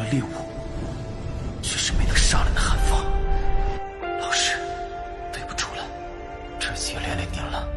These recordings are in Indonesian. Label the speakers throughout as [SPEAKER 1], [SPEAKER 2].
[SPEAKER 1] 猎物，却是没能杀人的寒风。老师，对不住了，这次也连累您了。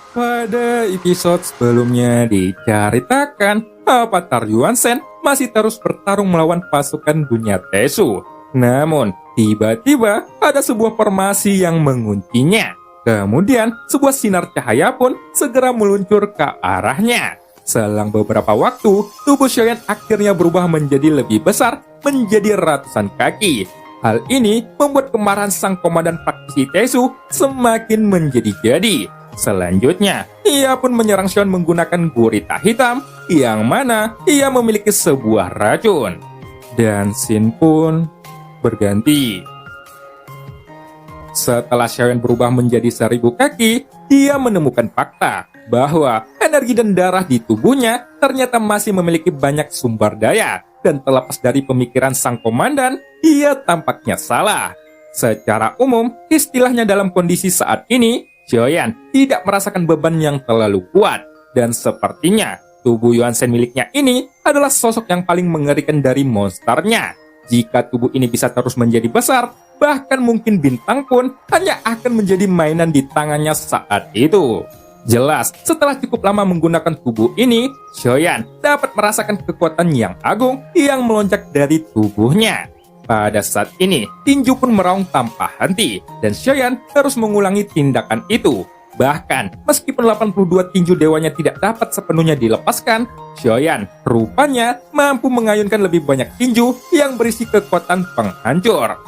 [SPEAKER 2] Pada episode sebelumnya diceritakan, Avatar Yuan-sen masih terus bertarung melawan pasukan dunia Tesu. Namun, tiba-tiba ada sebuah formasi yang menguncinya. Kemudian, sebuah sinar cahaya pun segera meluncur ke arahnya. Selang beberapa waktu, tubuh Shoyan akhirnya berubah menjadi lebih besar, menjadi ratusan kaki. Hal ini membuat kemarahan sang komandan praktisi Tesu semakin menjadi-jadi. Selanjutnya, ia pun menyerang Shoyan menggunakan gurita hitam, yang mana ia memiliki sebuah racun. Dan scene pun berganti. Setelah Shoyan berubah menjadi 1000 kaki, dia menemukan fakta bahwa energi dan darah di tubuhnya ternyata masih memiliki banyak sumber daya. Dan terlepas dari pemikiran sang komandan, ia tampaknya salah. Secara umum, istilahnya dalam kondisi saat ini, Shoyan tidak merasakan beban yang terlalu kuat, dan sepertinya tubuh Yuan-sen miliknya ini adalah sosok yang paling mengerikan dari monsternya. Jika tubuh ini bisa terus menjadi besar, bahkan mungkin bintang pun hanya akan menjadi mainan di tangannya saat itu. Jelas, setelah cukup lama menggunakan tubuh ini, Shoyan dapat merasakan kekuatan yang agung yang melonjak dari tubuhnya. Pada saat ini, tinju pun meraung tanpa henti, dan Shoyan terus mengulangi tindakan itu. Bahkan, meskipun 82 tinju dewanya tidak dapat sepenuhnya dilepaskan, Shoyan rupanya mampu mengayunkan lebih banyak tinju yang berisi kekuatan penghancur.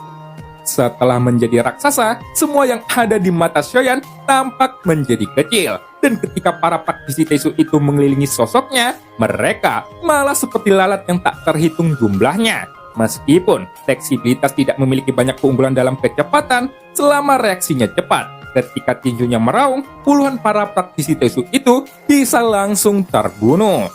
[SPEAKER 2] Setelah menjadi raksasa, semua yang ada di mata Shoyan tampak menjadi kecil. Dan ketika para praktisi Tesu itu mengelilingi sosoknya, mereka malah seperti lalat yang tak terhitung jumlahnya. Meskipun fleksibilitas tidak memiliki banyak keunggulan dalam kecepatan, selama reaksinya cepat, ketika tinjunya meraung, puluhan para praktisi Tesu itu bisa langsung terbunuh.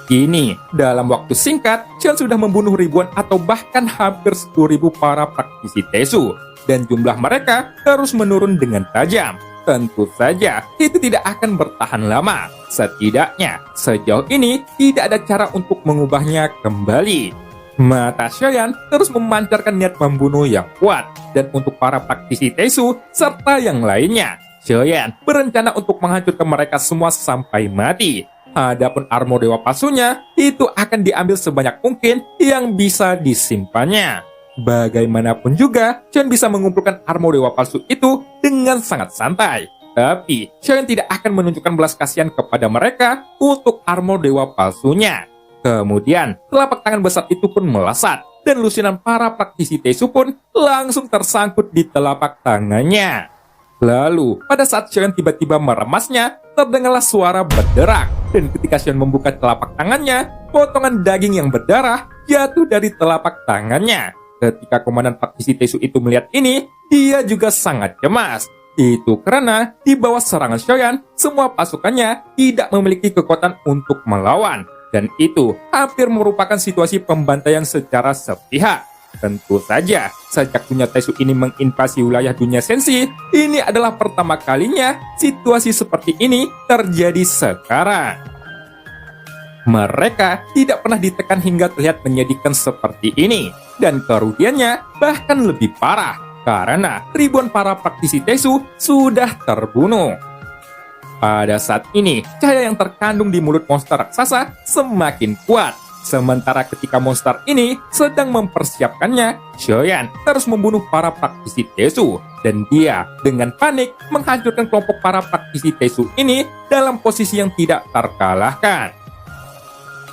[SPEAKER 2] Kini, dalam waktu singkat, Shoyan sudah membunuh ribuan atau bahkan hampir 10.000 para praktisi Tesu, dan jumlah mereka terus menurun dengan tajam. Tentu saja, itu tidak akan bertahan lama. Setidaknya, sejauh ini tidak ada cara untuk mengubahnya kembali. Mata Shoyan terus memancarkan niat membunuh yang kuat, dan untuk para praktisi Tesu serta yang lainnya, Shoyan berencana untuk menghancurkan mereka semua sampai mati. Adapun armor dewa palsunya itu akan diambil sebanyak mungkin yang bisa disimpannya. Bagaimanapun juga, Shoyan bisa mengumpulkan armor dewa palsu itu dengan sangat santai. Tapi Shoyan tidak akan menunjukkan belas kasihan kepada mereka untuk armor dewa palsunya. Kemudian, telapak tangan besar itu pun melesat, dan lusinan para praktisi Tesu pun langsung tersangkut di telapak tangannya. Lalu, pada saat Shoyan tiba-tiba meremasnya, terdengarlah suara berderak, dan ketika Shoyan membuka telapak tangannya, potongan daging yang berdarah jatuh dari telapak tangannya. Ketika komandan praktisi Tesu itu melihat ini, dia juga sangat cemas. Itu karena di bawah serangan Shoyan, semua pasukannya tidak memiliki kekuatan untuk melawan. Dan itu hampir merupakan situasi pembantaian secara sepihak. Tentu saja, sejak dunia Tesu ini menginvasi wilayah dunia Senshi, ini adalah pertama kalinya situasi seperti ini terjadi sekarang. Mereka tidak pernah ditekan hingga terlihat menyedihkan seperti ini. Dan kerugiannya bahkan lebih parah, karena ribuan para praktisi Tesu sudah terbunuh. Pada saat ini, cahaya yang terkandung di mulut monster raksasa semakin kuat. Sementara ketika monster ini sedang mempersiapkannya, Shoyan terus membunuh para praktisi Tesu. Dan dia dengan panik menghancurkan kelompok para praktisi Tesu ini dalam posisi yang tidak terkalahkan.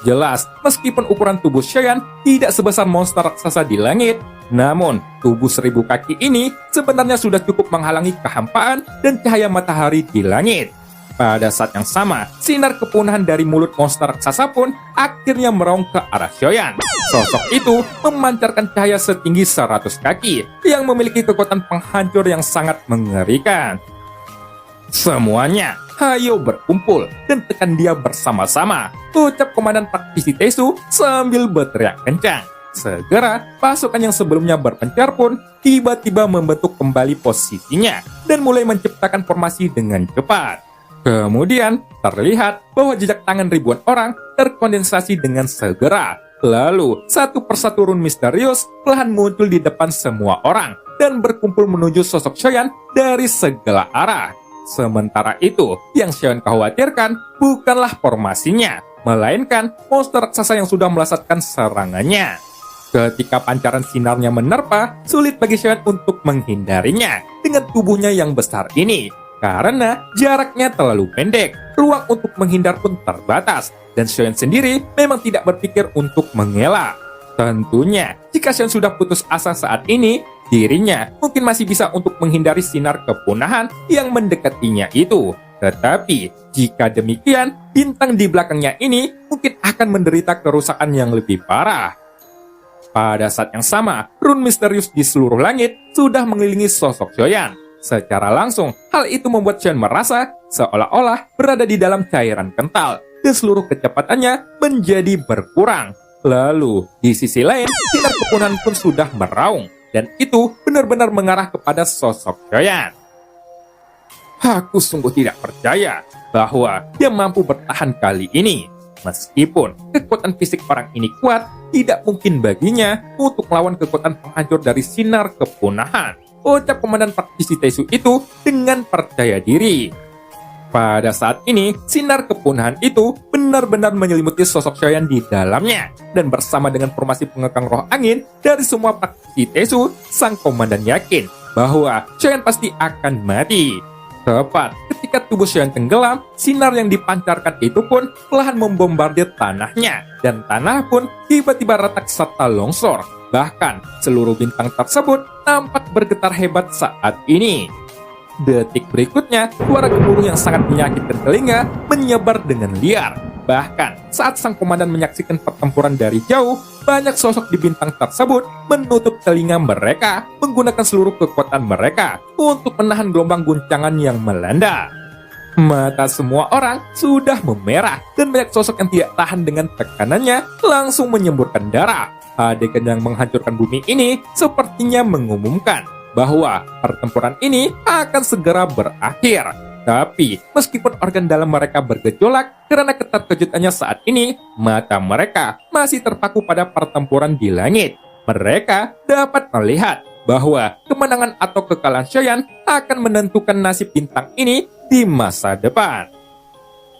[SPEAKER 2] Jelas, meskipun ukuran tubuh Shoyan tidak sebesar monster raksasa di langit, namun tubuh 1000 kaki ini sebenarnya sudah cukup menghalangi kehampaan dan cahaya matahari di langit. Pada saat yang sama, sinar kepunahan dari mulut monster raksasa pun akhirnya meraung ke arah Xiaoyan. Sosok itu memancarkan cahaya setinggi 100 kaki yang memiliki kekuatan penghancur yang sangat mengerikan. Semuanya, hayo berkumpul dan tekan dia bersama-sama, ucap Komandan praktisi Tesu sambil berteriak kencang. Segera, pasukan yang sebelumnya berpencar pun tiba-tiba membentuk kembali posisinya dan mulai menciptakan formasi dengan cepat. Kemudian, terlihat bahwa jejak tangan ribuan orang terkondensasi dengan segera. Lalu, satu persatu rune misterius perlahan muncul di depan semua orang dan berkumpul menuju sosok Xiaoyan dari segala arah. Sementara itu, yang Xiaoyan khawatirkan bukanlah formasinya, melainkan monster raksasa yang sudah melesatkan serangannya. Ketika pancaran sinarnya menerpa, sulit bagi Xiaoyan untuk menghindarinya dengan tubuhnya yang besar ini. Karena jaraknya terlalu pendek, ruang untuk menghindar pun terbatas, dan Xiaoyan sendiri memang tidak berpikir untuk mengelak. Tentunya, jika Xiaoyan sudah putus asa saat ini, dirinya mungkin masih bisa untuk menghindari sinar kepunahan yang mendekatinya itu. Tetapi, jika demikian, bintang di belakangnya ini mungkin akan menderita kerusakan yang lebih parah. Pada saat yang sama, rune misterius di seluruh langit sudah mengelilingi sosok Xiaoyan. Secara langsung, hal itu membuat Xiaoyan merasa seolah-olah berada di dalam cairan kental dan seluruh kecepatannya menjadi berkurang. Lalu, di sisi lain, sinar kepunahan pun sudah meraung, dan itu benar-benar mengarah kepada sosok Xiaoyan. Aku sungguh tidak percaya bahwa dia mampu bertahan kali ini. Meskipun kekuatan fisik orang ini kuat, tidak mungkin baginya untuk melawan kekuatan penghancur dari sinar kepunahan, ucap Komandan praktisi Tesu itu dengan percaya diri. Pada saat ini, sinar kepunahan itu benar-benar menyelimuti sosok Xiaoyan di dalamnya, dan bersama dengan formasi pengekang roh angin dari semua praktisi Tesu, sang komandan yakin bahwa Xiaoyan pasti akan mati. Tepat ketika tubuh Xiaoyan tenggelam, sinar yang dipancarkan itu pun perlahan membombardir tanahnya, dan tanah pun tiba-tiba retak serta longsor. Bahkan, seluruh bintang tersebut tampak bergetar hebat saat ini. Detik berikutnya, suara gemuruh yang sangat menyakitkan telinga menyebar dengan liar. Bahkan, saat sang komandan menyaksikan pertempuran dari jauh, banyak sosok di bintang tersebut menutup telinga mereka menggunakan seluruh kekuatan mereka untuk menahan gelombang guncangan yang melanda. Mata semua orang sudah memerah dan banyak sosok yang tidak tahan dengan tekanannya langsung menyemburkan darah. Adegan yang menghancurkan bumi ini sepertinya mengumumkan bahwa pertempuran ini akan segera berakhir. Tapi, meskipun organ dalam mereka bergejolak karena keterkejutannya saat ini, mata mereka masih terpaku pada pertempuran di langit. Mereka dapat melihat bahwa kemenangan atau kekalahan Xiaoyan akan menentukan nasib bintang ini di masa depan.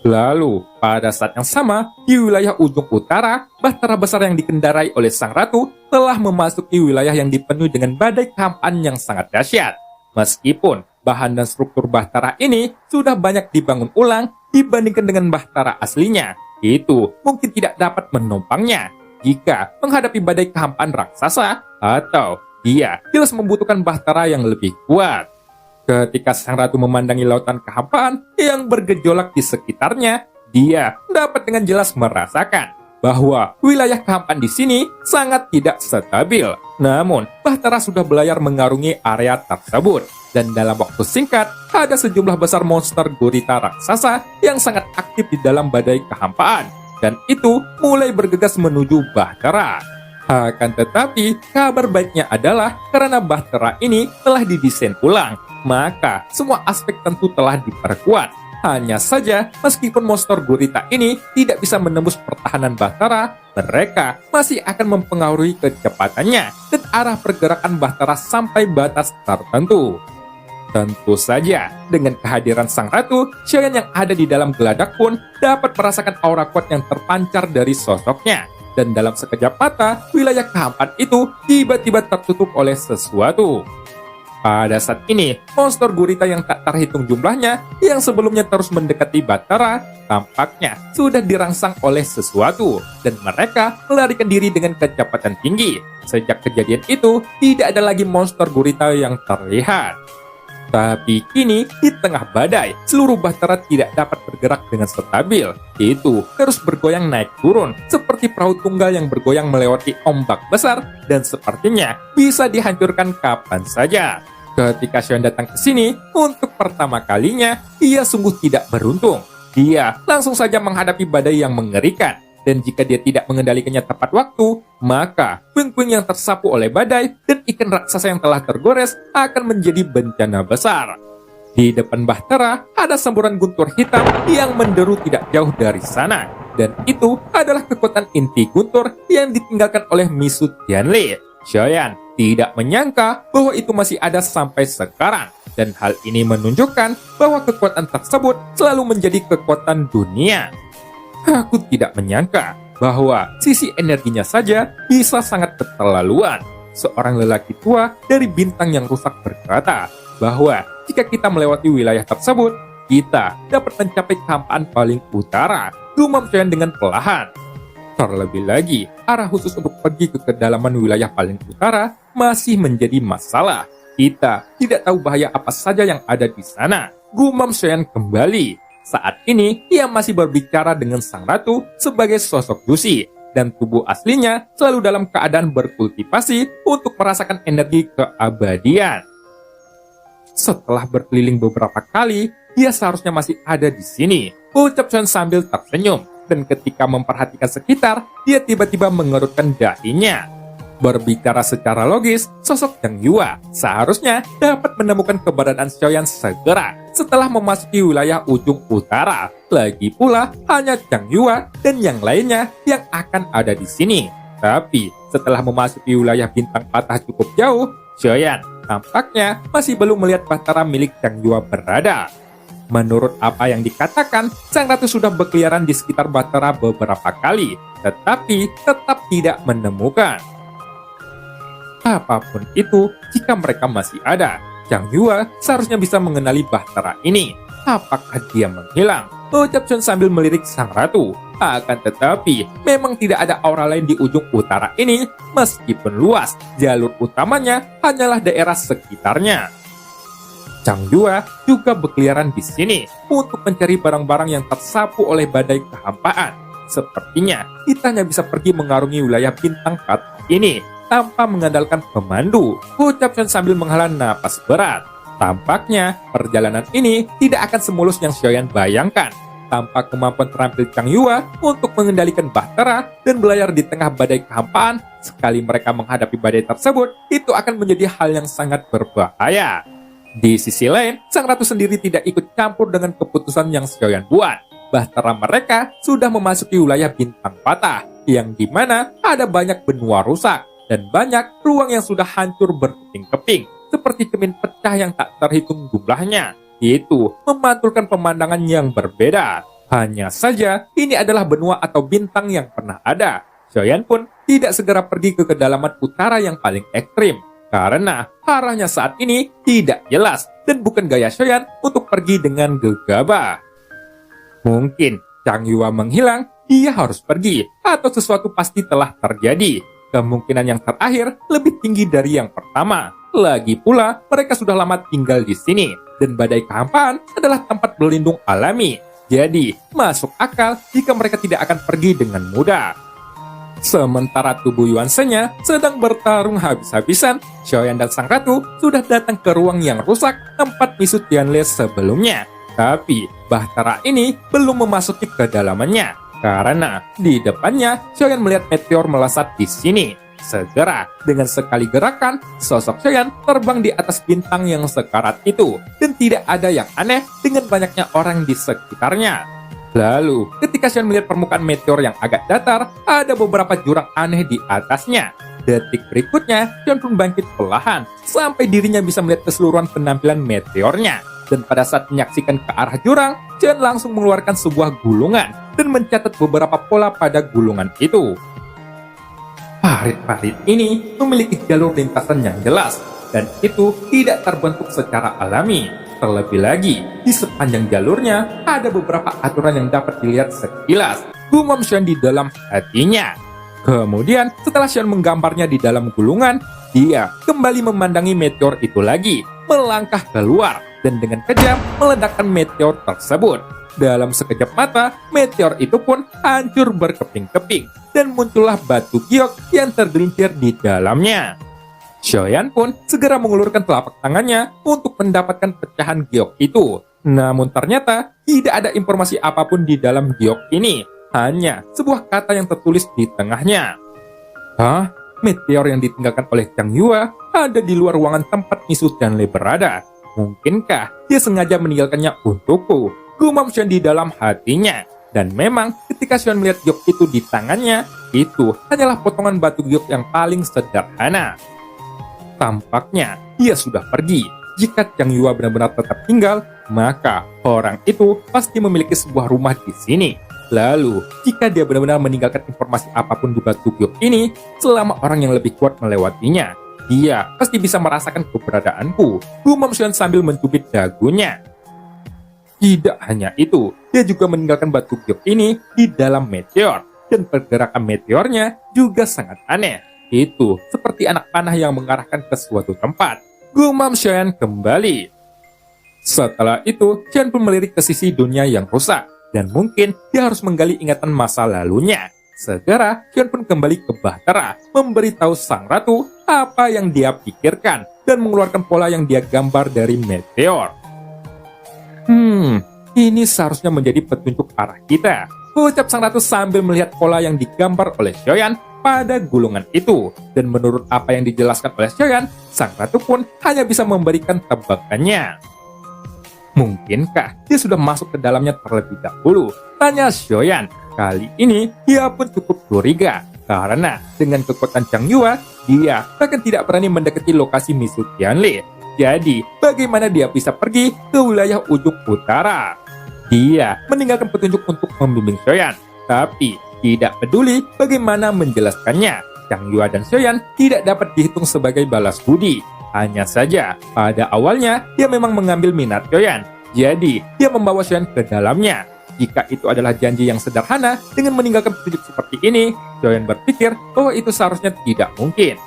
[SPEAKER 2] Lalu, pada saat yang sama, di wilayah ujung utara, bahtera besar yang dikendarai oleh sang ratu telah memasuki wilayah yang dipenuhi dengan badai kehampaan yang sangat dahsyat. Meskipun bahan dan struktur bahtera ini sudah banyak dibangun ulang dibandingkan dengan bahtera aslinya, itu mungkin tidak dapat menopangnya jika menghadapi badai kehampaan raksasa, atau dia jelas membutuhkan bahtera yang lebih kuat. Ketika sang ratu memandangi lautan kehampaan yang bergejolak di sekitarnya, dia dapat dengan jelas merasakan bahwa wilayah kehampaan di sini sangat tidak stabil. Namun, bahtera sudah belayar mengarungi area tersebut, dan dalam waktu singkat, ada sejumlah besar monster gurita raksasa yang sangat aktif di dalam badai kehampaan, dan itu mulai bergegas menuju bahtera. Akan tetapi, kabar baiknya adalah karena bahtera ini telah didesain ulang, maka semua aspek tentu telah diperkuat. Hanya saja, meskipun monster gurita ini tidak bisa menembus pertahanan bahtera, mereka masih akan mempengaruhi kecepatannya dan arah pergerakan bahtera sampai batas tertentu. Tentu saja, dengan kehadiran sang ratu, Xiaoyan yang ada di dalam geladak pun dapat merasakan aura kuat yang terpancar dari sosoknya. Dan dalam sekejap mata, wilayah kehampaan itu tiba-tiba tertutup oleh sesuatu. Pada saat ini, monster gurita yang tak terhitung jumlahnya yang sebelumnya terus mendekati bahtera, tampaknya sudah dirangsang oleh sesuatu, dan mereka melarikan diri dengan kecepatan tinggi. Sejak kejadian itu, tidak ada lagi monster gurita yang terlihat. Tapi kini, di tengah badai, seluruh bahtera tidak dapat bergerak dengan stabil. Itu terus bergoyang naik turun, seperti perahu tunggal yang bergoyang melewati ombak besar, dan sepertinya bisa dihancurkan kapan saja. Ketika Xion datang ke sini, untuk pertama kalinya, ia sungguh tidak beruntung. Dia langsung saja menghadapi badai yang mengerikan. Dan jika dia tidak mengendalikannya tepat waktu, maka puing-puing yang tersapu oleh badai dan ikan raksasa yang telah tergores akan menjadi bencana besar. Di depan bahtera, ada semburan guntur hitam yang menderu tidak jauh dari sana. Dan itu adalah kekuatan inti guntur yang ditinggalkan oleh Misu Tianli. Xiaoyan tidak menyangka bahwa itu masih ada sampai sekarang. Dan hal ini menunjukkan bahwa kekuatan tersebut selalu menjadi kekuatan dunia. Aku tidak menyangka bahwa sisi energinya saja bisa sangat keterlaluan. Seorang lelaki tua dari bintang yang rusak berkata bahwa jika kita melewati wilayah tersebut, kita dapat mencapai kehampaan paling utara. Gumam Xiaoyan dengan perlahan. Terlebih lagi, arah khusus untuk pergi ke kedalaman wilayah paling utara masih menjadi masalah. Kita tidak tahu bahaya apa saja yang ada di sana. Gumam Xiaoyan kembali. Saat ini, ia masih berbicara dengan sang ratu sebagai sosok Dusi, dan tubuh aslinya selalu dalam keadaan berkultivasi untuk merasakan energi keabadian. Setelah berkeliling beberapa kali, dia seharusnya masih ada di sini, ucap Xion sambil tersenyum, dan ketika memperhatikan sekitar, dia tiba-tiba mengerutkan dahinya. Berbicara secara logis, sosok Zhang Yue seharusnya dapat menemukan keberadaan Xiaoyan segera setelah memasuki wilayah ujung utara. Lagi pula, hanya Zhang Yue dan yang lainnya yang akan ada di sini. Tapi, setelah memasuki wilayah bintang patah cukup jauh, Xiaoyan tampaknya masih belum melihat bahtera milik Zhang Yue berada. Menurut apa yang dikatakan, sang ratu sudah berkeliaran di sekitar bahtera beberapa kali, tetapi tetap tidak menemukan. Apapun itu, jika mereka masih ada, Zhang Yue seharusnya bisa mengenali bahtera ini. Apakah dia menghilang? Ucap Xion sambil melirik sang ratu. Akan tetapi, memang tidak ada aura lain di ujung utara ini, meskipun luas, jalur utamanya hanyalah daerah sekitarnya. Zhang Yue juga berkeliaran di sini untuk mencari barang-barang yang tersapu oleh badai kehampaan. Sepertinya, kita hanya bisa pergi mengarungi wilayah bintang patah ini tanpa mengandalkan pemandu, ucap Xion sambil menghela napas berat. Tampaknya, perjalanan ini tidak akan semulus yang Xiaoyan bayangkan. Tanpa kemampuan terampil Zhang Yue untuk mengendalikan bahtera dan berlayar di tengah badai kehampaan, sekali mereka menghadapi badai tersebut, itu akan menjadi hal yang sangat berbahaya. Di sisi lain, sang ratu sendiri tidak ikut campur dengan keputusan yang Xiaoyan buat. Bahtera mereka sudah memasuki wilayah bintang patah, yang dimana ada banyak benua rusak, dan banyak ruang yang sudah hancur berkeping-keping, seperti cermin pecah yang tak terhitung jumlahnya. Itu memantulkan pemandangan yang berbeda. Hanya saja, ini adalah benua atau bintang yang pernah ada. Xiaoyan pun tidak segera pergi ke kedalaman utara yang paling ekstrim, karena arahnya saat ini tidak jelas, dan bukan gaya Xiaoyan untuk pergi dengan gegabah. Mungkin Zhang Yue menghilang, dia harus pergi, atau sesuatu pasti telah terjadi. Kemungkinan yang terakhir lebih tinggi dari yang pertama. Lagi pula, mereka sudah lama tinggal di sini, dan badai kehampaan adalah tempat berlindung alami. Jadi, masuk akal jika mereka tidak akan pergi dengan mudah. Sementara tubuh Yuan Shenya sedang bertarung habis-habisan, Xiaoyan dan sang ratu sudah datang ke ruang yang rusak tempat Misu Tianli sebelumnya. Tapi, bahtera ini belum memasuki kedalamannya. Karena di depannya, Xiaoyan melihat meteor melesat di sini. Segera, dengan sekali gerakan, sosok Xiaoyan terbang di atas bintang yang sekarat itu. Dan tidak ada yang aneh dengan banyaknya orang di sekitarnya. Lalu, ketika Xiaoyan melihat permukaan meteor yang agak datar, ada beberapa jurang aneh di atasnya. Detik berikutnya, Xiaoyan pun bangkit perlahan, sampai dirinya bisa melihat keseluruhan penampilan meteornya. Dan pada saat menyaksikan ke arah jurang, Xiaoyan langsung mengeluarkan sebuah gulungan dan mencatat beberapa pola pada gulungan itu. Parit-parit ini memiliki jalur lintasan yang jelas, dan itu tidak terbentuk secara alami. Terlebih lagi, di sepanjang jalurnya ada beberapa aturan yang dapat dilihat sekilas. Gumam Xiaoyan di dalam hatinya. Kemudian, setelah Xiaoyan menggambarnya di dalam gulungan, dia kembali memandangi meteor itu lagi. melangkah keluar dan dengan kejam meledakkan meteor tersebut. Dalam sekejap mata, meteor itu pun hancur berkeping-keping dan muncullah batu giok yang tergelincir di dalamnya. Xiaoyan pun segera mengulurkan telapak tangannya untuk mendapatkan pecahan giok itu. Namun ternyata tidak ada informasi apapun di dalam giok ini, hanya sebuah kata yang tertulis di tengahnya. Hah? Meteor yang ditinggalkan oleh Chang Yuwa ada di luar ruangan tempat Misu Tianle berada. Mungkinkah dia sengaja meninggalkannya untukku? Gumam Xuan di dalam hatinya. Dan memang ketika Xuan melihat giok itu di tangannya, itu hanyalah potongan batu giok yang paling sederhana. Tampaknya dia sudah pergi. Jika Chang Yuwa benar-benar tetap tinggal, maka orang itu pasti memiliki sebuah rumah di sini. Lalu, jika dia benar-benar meninggalkan informasi apapun di batu giok ini, selama orang yang lebih kuat melewatinya, dia pasti bisa merasakan keberadaanku. Gumam Xuan sambil mencubit dagunya. Tidak hanya itu, dia juga meninggalkan batu giok ini di dalam meteor. Dan pergerakan meteornya juga sangat aneh. Itu seperti anak panah yang mengarahkan ke suatu tempat. Gumam Xuan kembali. Setelah itu, Xuan pun melirik ke sisi dunia yang rusak. Dan mungkin dia harus menggali ingatan masa lalunya. Segera, Xuan pun kembali ke Bahtera, memberitahu sang ratu apa yang dia pikirkan, dan mengeluarkan pola yang dia gambar dari meteor. Ini seharusnya menjadi petunjuk arah kita, ucap sang ratu sambil melihat pola yang digambar oleh Xiaoyan pada gulungan itu. Dan menurut apa yang dijelaskan oleh Xiaoyan, sang ratu pun hanya bisa memberikan tebakannya. Mungkinkah dia sudah masuk ke dalamnya terlebih dahulu? Tanya Xiaoyan. Kali ini dia pun cukup curiga, karena dengan kekuatan Chang Yuwa, dia bahkan tidak berani mendekati lokasi Misu Tianle. Jadi, bagaimana dia bisa pergi ke wilayah ujung utara? Dia meninggalkan petunjuk untuk membimbing Xiaoyan, tapi tidak peduli bagaimana menjelaskannya. Chang Yuwa dan Xiaoyan tidak dapat dihitung sebagai balas budi. Hanya saja, pada awalnya dia memang mengambil minat Xiaoyan. Jadi, dia membawa Xiaoyan ke dalamnya. Jika itu adalah janji yang sederhana, dengan meninggalkan petunjuk seperti ini, Xiaoyan berpikir bahwa itu seharusnya tidak mungkin.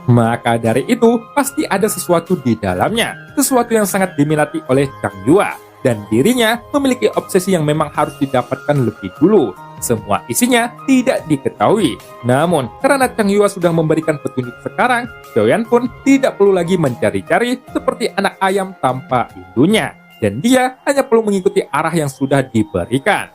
[SPEAKER 2] Maka dari itu, pasti ada sesuatu di dalamnya. Sesuatu yang sangat diminati oleh Chang Yuwa. Dan dirinya memiliki obsesi yang memang harus didapatkan lebih dulu. Semua isinya tidak diketahui. Namun, karena Chang Yuwa sudah memberikan petunjuk sekarang, Xiaoyan pun tidak perlu lagi mencari-cari seperti anak ayam tanpa induknya. Dan dia hanya perlu mengikuti arah yang sudah diberikan.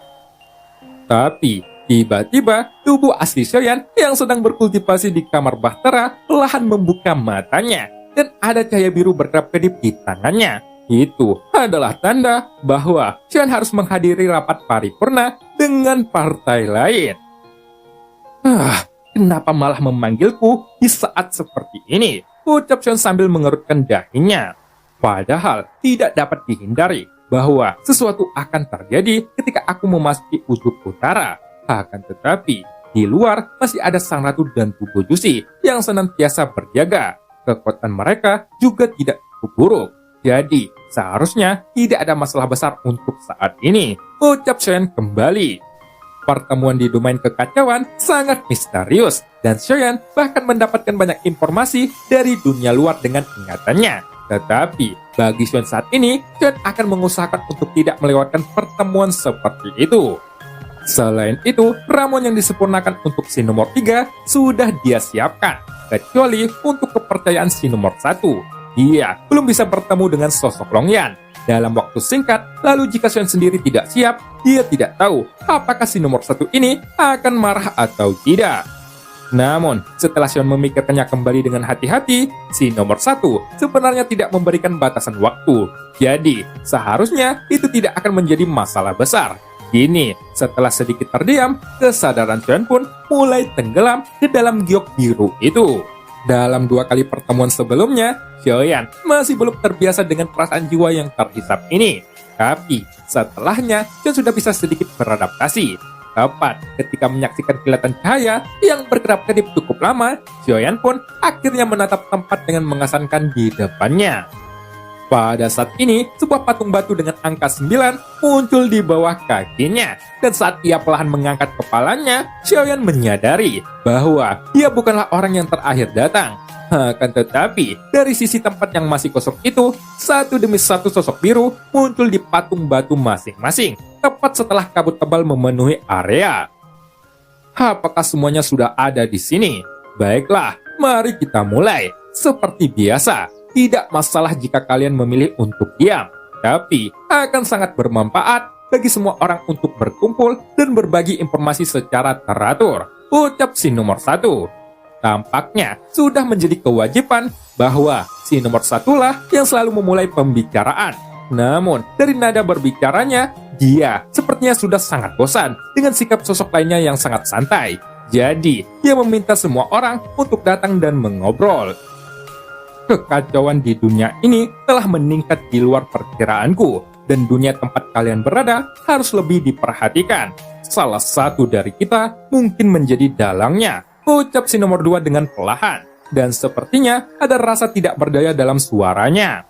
[SPEAKER 2] Tapi, tiba-tiba tubuh asli Xiaoyan yang sedang berkultivasi di kamar Bahtera perlahan membuka matanya. Dan ada cahaya biru berkedip-kedip di tangannya. Itu adalah tanda bahwa Xiaoyan harus menghadiri rapat paripurna dengan partai lain. Kenapa malah memanggilku di saat seperti ini? Ucap Xiaoyan sambil mengerutkan dahinya. Padahal tidak dapat dihindari bahwa sesuatu akan terjadi ketika aku memasuki ujung utara. Akan tetapi, di luar masih ada sang ratu dan Tugu Jusi yang senantiasa berjaga. Kekuatan mereka juga tidak cukup buruk. Jadi, seharusnya tidak ada masalah besar untuk saat ini, ucap Xiaoyan kembali. Pertemuan di domain kekacauan sangat misterius, dan Xiaoyan bahkan mendapatkan banyak informasi dari dunia luar dengan ingatannya. Tetapi, bagi Xiaoyan saat ini, Xiaoyan akan mengusahakan untuk tidak melewatkan pertemuan seperti itu. Selain itu, ramuan yang disempurnakan untuk si nomor 3 sudah dia siapkan, kecuali untuk kepercayaan si nomor 1. Dia belum bisa bertemu dengan sosok Long Yan dalam waktu singkat. Lalu jika Xiaoyan sendiri tidak siap, dia tidak tahu apakah si nomor 1 ini akan marah atau tidak. Namun, setelah Xiaoyan memikirkannya kembali dengan hati-hati, si nomor 1 sebenarnya tidak memberikan batasan waktu. Jadi, seharusnya itu tidak akan menjadi masalah besar. Kini, setelah sedikit terdiam, kesadaran Xiaoyan pun mulai tenggelam ke dalam giok biru itu. Dalam 2 kali pertemuan sebelumnya, Xiaoyan masih belum terbiasa dengan perasaan jiwa yang terhisap ini. Tapi, setelahnya, Xiaoyan sudah bisa sedikit beradaptasi. Tepat ketika menyaksikan kilatan cahaya yang berkedap-kedip cukup lama, Xiaoyan pun akhirnya menatap tempat dengan mengesankan di depannya. Pada saat ini, sebuah patung batu dengan angka 9 muncul di bawah kakinya. Dan saat ia perlahan mengangkat kepalanya, Xiaoyan menyadari bahwa dia bukanlah orang yang terakhir datang. Akan tetapi, dari sisi tempat yang masih kosong itu, satu demi satu sosok biru muncul di patung batu masing-masing, tepat setelah kabut tebal memenuhi area. Apakah semuanya sudah ada di sini? Baiklah, mari kita mulai. Seperti biasa, tidak masalah jika kalian memilih untuk diam, tapi akan sangat bermanfaat bagi semua orang untuk berkumpul dan berbagi informasi secara teratur. Ucap si nomor 1. Tampaknya sudah menjadi kewajiban bahwa si nomor 1-lah yang selalu memulai pembicaraan. Namun, dari nada berbicaranya, dia sepertinya sudah sangat bosan dengan sikap sosok lainnya yang sangat santai. Jadi, dia meminta semua orang untuk datang dan mengobrol. Kekacauan di dunia ini telah meningkat di luar perkiraanku, dan dunia tempat kalian berada harus lebih diperhatikan. Salah satu dari kita mungkin menjadi dalangnya, ucap si nomor 2 dengan perlahan, dan sepertinya ada rasa tidak berdaya dalam suaranya.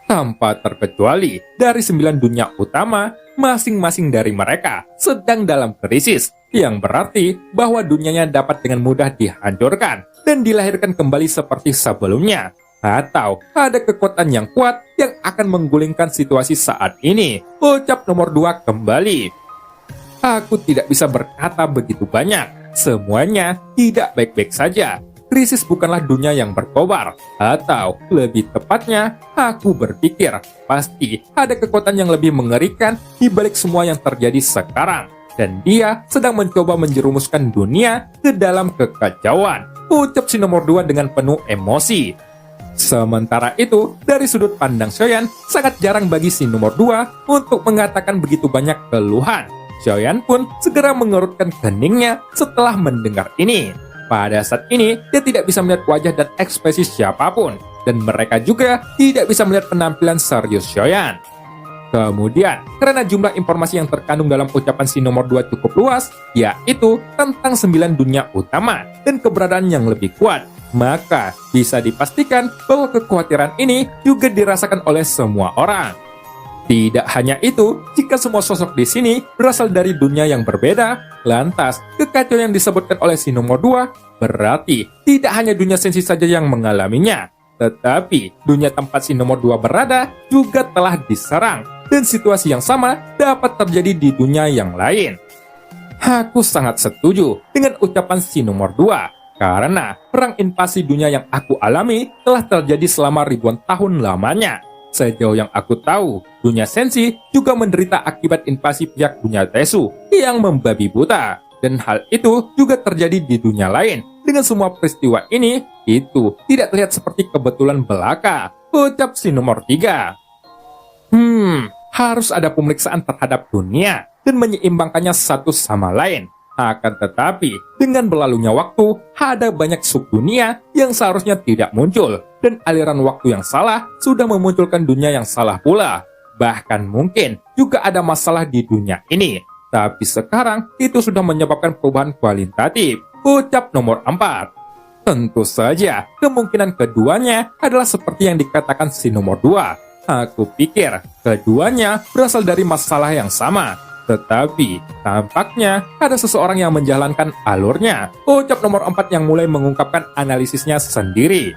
[SPEAKER 2] Tanpa terkecuali, dari 9 dunia utama, masing-masing dari mereka sedang dalam krisis, yang berarti bahwa dunianya dapat dengan mudah dihancurkan dan dilahirkan kembali seperti sebelumnya. Atau ada kekuatan yang kuat yang akan menggulingkan situasi saat ini, ucap nomor 2 kembali. Aku tidak bisa berkata begitu banyak. Semuanya tidak baik-baik saja. Krisis bukanlah dunia yang berkobar. Atau lebih tepatnya, aku berpikir pasti ada kekuatan yang lebih mengerikan di balik semua yang terjadi sekarang. Dan dia sedang mencoba menjerumuskan dunia ke dalam kekacauan, ucap si nomor 2 dengan penuh emosi. Sementara itu, dari sudut pandang Xiaoyan, sangat jarang bagi si nomor 2 untuk mengatakan begitu banyak keluhan. Xiaoyan pun segera mengerutkan keningnya setelah mendengar ini. Pada saat ini, dia tidak bisa melihat wajah dan ekspresi siapapun, dan mereka juga tidak bisa melihat penampilan serius Xiaoyan. Kemudian, karena jumlah informasi yang terkandung dalam ucapan si nomor 2 cukup luas, yaitu tentang 9 dunia utama dan keberadaan yang lebih kuat, maka bisa dipastikan bahwa kekhawatiran ini juga dirasakan oleh semua orang. Tidak hanya itu, jika semua sosok di sini berasal dari dunia yang berbeda, lantas kekacauan yang disebutkan oleh si nomor 2 berarti tidak hanya dunia sensi saja yang mengalaminya, tetapi dunia tempat si nomor 2 berada juga telah diserang, dan situasi yang sama dapat terjadi di dunia yang lain. Aku sangat setuju dengan ucapan si nomor 2, karena perang invasi dunia yang aku alami telah terjadi selama ribuan tahun lamanya. Sejauh yang aku tahu, dunia sensi juga menderita akibat invasi pihak dunia Tesu yang membabi buta. Dan hal itu juga terjadi di dunia lain. Dengan semua peristiwa ini, itu tidak terlihat seperti kebetulan belaka, ucap si nomor 3. Harus ada pemeriksaan terhadap dunia dan menyeimbangkannya satu sama lain. Akan tetapi, dengan berlalunya waktu, ada banyak subdunia yang seharusnya tidak muncul, dan aliran waktu yang salah sudah memunculkan dunia yang salah pula. Bahkan mungkin juga ada masalah di dunia ini. Tapi sekarang, itu sudah menyebabkan perubahan kualitatif, ucap nomor 4. Tentu saja, kemungkinan keduanya adalah seperti yang dikatakan si nomor 2. Aku pikir keduanya berasal dari masalah yang sama. Tetapi, tampaknya ada seseorang yang menjalankan alurnya, ucap nomor 4 yang mulai mengungkapkan analisisnya sendiri.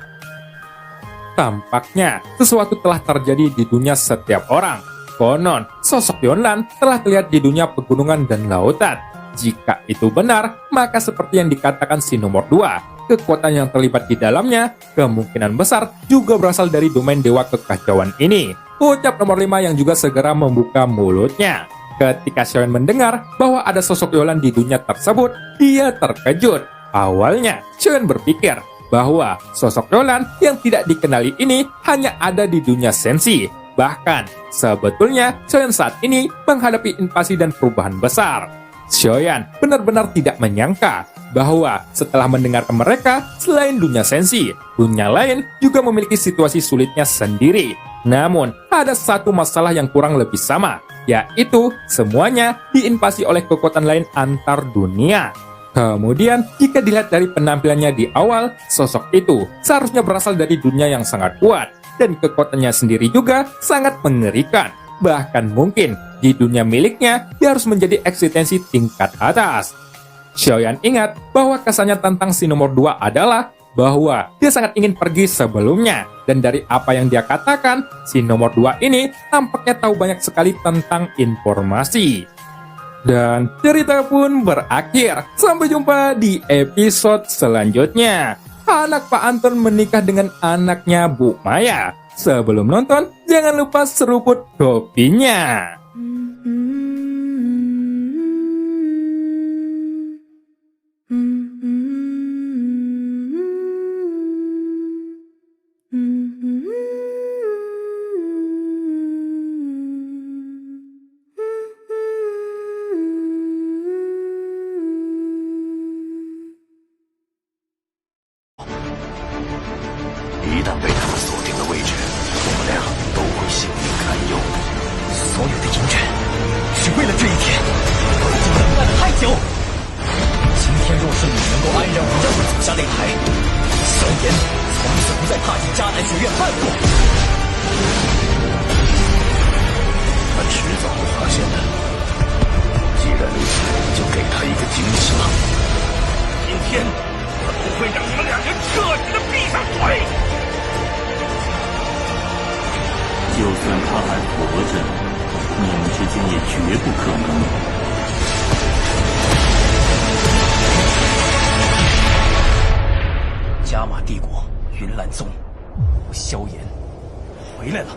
[SPEAKER 2] Tampaknya, sesuatu telah terjadi di dunia setiap orang. Konon, sosok Yonlan telah terlihat di dunia pegunungan dan lautan. Jika itu benar, maka seperti yang dikatakan si nomor 2, kekuatan yang terlibat di dalamnya kemungkinan besar juga berasal dari domain dewa kekacauan ini, ucap nomor 5 yang juga segera membuka mulutnya. Ketika Xiaoyan mendengar bahwa ada sosok Yolan di dunia tersebut, dia terkejut. Awalnya, Xiaoyan berpikir bahwa sosok Yolan yang tidak dikenali ini hanya ada di dunia sensi. Bahkan, sebetulnya Xiaoyan saat ini menghadapi invasi dan perubahan besar. Xiaoyan benar-benar tidak menyangka bahwa setelah mendengarkan mereka, selain dunia sensi, dunia lain juga memiliki situasi sulitnya sendiri. Namun, ada satu masalah yang kurang lebih sama, yaitu semuanya diinvasi oleh kekuatan lain antar dunia. Kemudian, jika dilihat dari penampilannya di awal, sosok itu seharusnya berasal dari dunia yang sangat kuat, dan kekuatannya sendiri juga sangat mengerikan. Bahkan mungkin, di dunia miliknya, dia harus menjadi eksistensi tingkat atas. Xiaoyan ingat bahwa kesannya tentang si nomor 2 adalah bahwa dia sangat ingin pergi sebelumnya. Dan dari apa yang dia katakan, si nomor 2 ini tampaknya tahu banyak sekali tentang informasi. Dan cerita pun berakhir. Sampai jumpa di episode selanjutnya. Anak Pak Anton menikah dengan anaknya Bu Maya. Sebelum nonton, jangan lupa seruput kopinya.
[SPEAKER 1] 一旦被他们锁定了位置，我们俩都会性命堪忧。所有的阴阵是为了这一天，我已经等待了太久。今天若是你能够安然无恙地走下擂台，萧炎从此不再踏进迦南学院半步。他迟早会发现的，既然如此，就给他一个惊喜吧。今天我不会让你们两人彻底的闭上嘴。
[SPEAKER 3] 就算他还活着，你们之间也绝不可能。
[SPEAKER 1] 加玛帝国云岚宗，萧炎回来了。